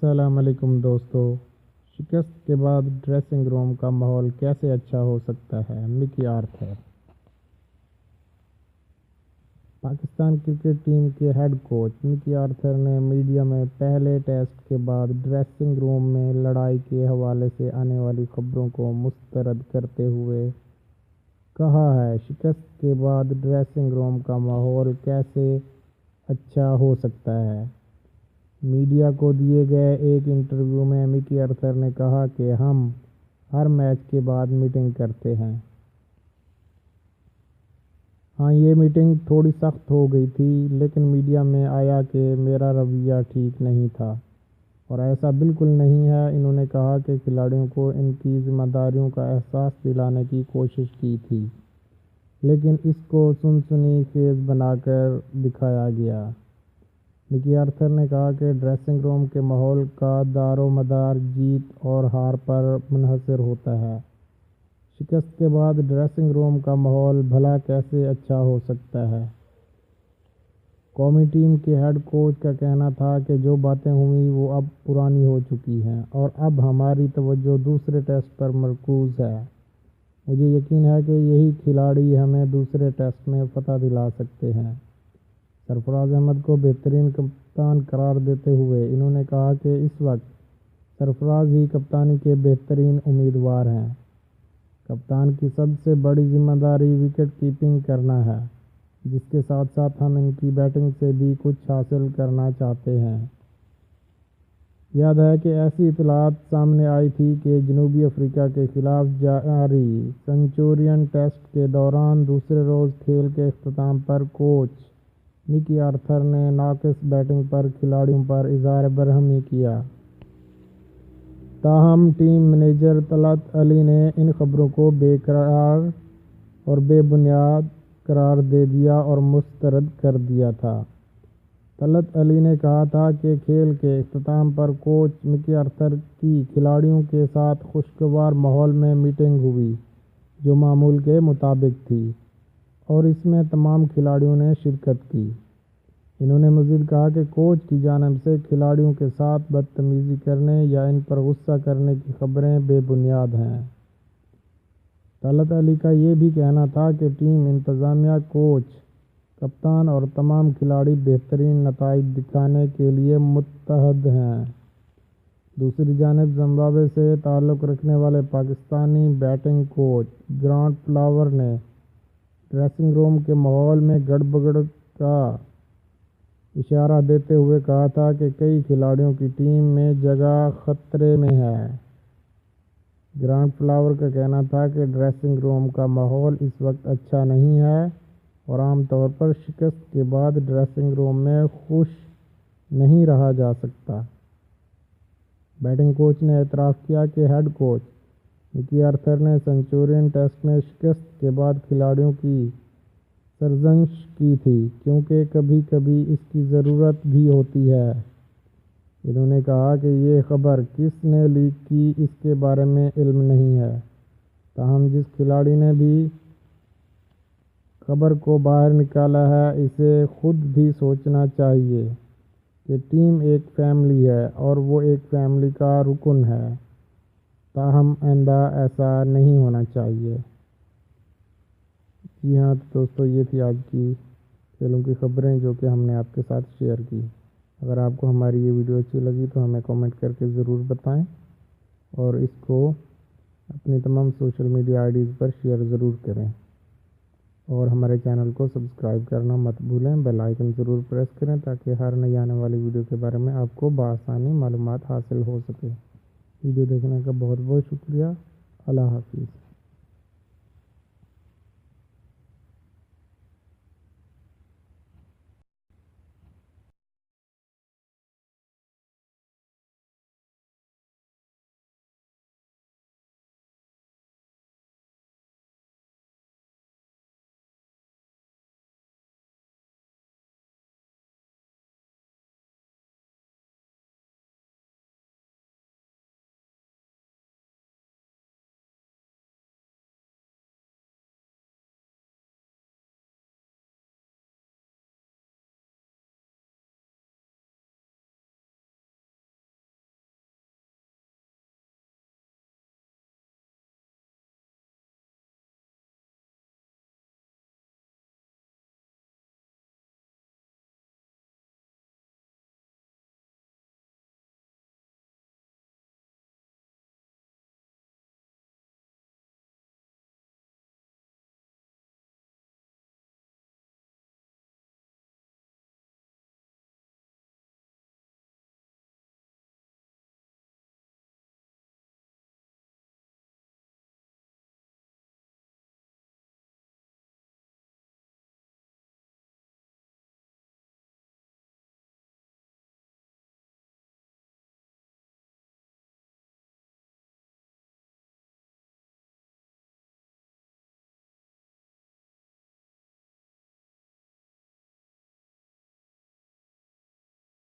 السلام علیکم دوستو، شکست کے بعد ڈریسنگ روم کا ماحول کیسے اچھا ہو سکتا ہے؟ مکی آرتھر پاکستان کرکٹ ٹیم کے ہیڈ کوچ مکی آرتھر نے میڈیا میں پہلے ٹیسٹ کے بعد ڈریسنگ روم میں لڑائی کے حوالے سے آنے والی خبروں کو مسترد کرتے ہوئے کہا ہے، شکست کے بعد ڈریسنگ روم کا ماحول کیسے اچھا ہو سکتا ہے۔ میڈیا کو دیے گئے ایک انٹرویو میں مکی آرتھر نے کہا کہ ہم ہر میچ کے بعد میٹنگ کرتے ہیں۔ ہاں، یہ میٹنگ تھوڑی سخت ہو گئی تھی، لیکن میڈیا میں آیا کہ میرا رویہ ٹھیک نہیں تھا اور ایسا بالکل نہیں ہے۔ انہوں نے کہا کہ کھلاڑیوں کو ان کی ذمہ داریوں کا احساس دلانے کی کوشش کی تھی، لیکن اس کو سنسنی خیز بنا کر دکھایا گیا۔ مکی آرتھر نے کہا کہ ڈریسنگ روم کے ماحول کا دار و مدار جیت اور ہار پر منحصر ہوتا ہے۔ شکست کے بعد ڈریسنگ روم کا ماحول بھلا کیسے اچھا ہو سکتا ہے؟ قومی ٹیم کے ہیڈ کوچ کا کہنا تھا کہ جو باتیں ہوئیں وہ اب پرانی ہو چکی ہیں اور اب ہماری توجہ دوسرے ٹیسٹ پر مرکوز ہے۔ مجھے یقین ہے کہ یہی کھلاڑی ہمیں دوسرے ٹیسٹ میں فتح دلا سکتے ہیں۔ سرفراز احمد کو بہترین کپتان قرار دیتے ہوئے انہوں نے کہا کہ اس وقت سرفراز ہی کپتانی کے بہترین امیدوار ہیں۔ کپتان کی سب سے بڑی ذمہ داری وکٹ کیپنگ کرنا ہے، جس کے ساتھ ساتھ ہم ان کی بیٹنگ سے بھی کچھ حاصل کرنا چاہتے ہیں۔ یاد ہے کہ ایسی اطلاعات سامنے آئی تھی کہ جنوبی افریقہ کے خلاف جاری سنچورین ٹیسٹ کے دوران دوسرے روز کھیل کے اختتام پر کوچ مکی آرتھر نے ناقص بیٹنگ پر کھلاڑیوں پر اظہار برہمی کیا۔ تاہم ٹیم مینیجر طلعت علی نے ان خبروں کو بیکار اور بے بنیاد قرار دے دیا اور مسترد کر دیا تھا۔ طلعت علی نے کہا تھا کہ کھیل کے اختتام پر کوچ مکی آرتھر کی کھلاڑیوں کے ساتھ خوشگوار ماحول میں میٹنگ ہوئی، جو معمول کے مطابق تھی، اور اس میں تمام کھلاڑیوں نے شرکت کی۔ انہوں نے مزید کہا کہ کوچ کی جانب سے کھلاڑیوں کے ساتھ بدتمیزی کرنے یا ان پر غصہ کرنے کی خبریں بے بنیاد ہیں۔ طلعت علی کا یہ بھی کہنا تھا کہ ٹیم انتظامیہ، کوچ، کپتان اور تمام کھلاڑی بہترین نتائج دکھانے کے لیے متحد ہیں۔ دوسری جانب زمبابوے سے تعلق رکھنے والے Pakistani batting coach grant flower نے ڈریسنگ روم کے ماحول میں گڑبڑ کا اشارہ دیتے ہوئے کہا تھا کہ کئی کھلاڑیوں کی ٹیم میں جگہ خطرے میں ہے۔ گرانٹ فلاور کا کہنا تھا کہ ڈریسنگ روم کا ماحول اس وقت اچھا نہیں ہے اور عام طور پر شکست کے بعد ڈریسنگ روم میں خوش نہیں رہا جا سکتا۔ بیٹنگ کوچ نے اعتراف کیا کہ ہیڈ کوچ مکی آرتھر نے سنچورین ٹیسٹ میں شکست کے بعد کھلاڑیوں کی سرزنش کی تھی، کیونکہ کبھی کبھی اس کی ضرورت بھی ہوتی ہے۔ انہوں نے کہا کہ یہ خبر کس نے لیک کی اس کے بارے میں علم نہیں ہے، تاہم جس کھلاڑی نے بھی خبر کو باہر نکالا ہے اسے خود بھی سوچنا چاہیے کہ ٹیم ایک فیملی ہے اور وہ ایک فیملی کا رکن ہے، تاہم آئندہ ایسا نہیں ہونا چاہیے۔ جی ہاں دوستو، یہ تھی آج کی کھیلوں کی خبریں جو کہ ہم نے آپ کے ساتھ شیئر کی۔ اگر آپ کو ہماری یہ ویڈیو اچھی لگی تو ہمیں کامنٹ کر کے ضرور بتائیں اور اس کو اپنی تمام سوشل میڈیا آئی ڈیز پر شیئر ضرور کریں، اور ہمارے چینل کو سبسکرائب کرنا مت بھولیں۔ بیل آئیکن ضرور پریس کریں تاکہ ہر نئی آنے والی ویڈیو کے بارے میں آپ کو بآسانی معلومات حاصل ہو سکے۔ ویڈیو دیکھنے کا بہت بہت شکریہ۔ اللہ حافظ۔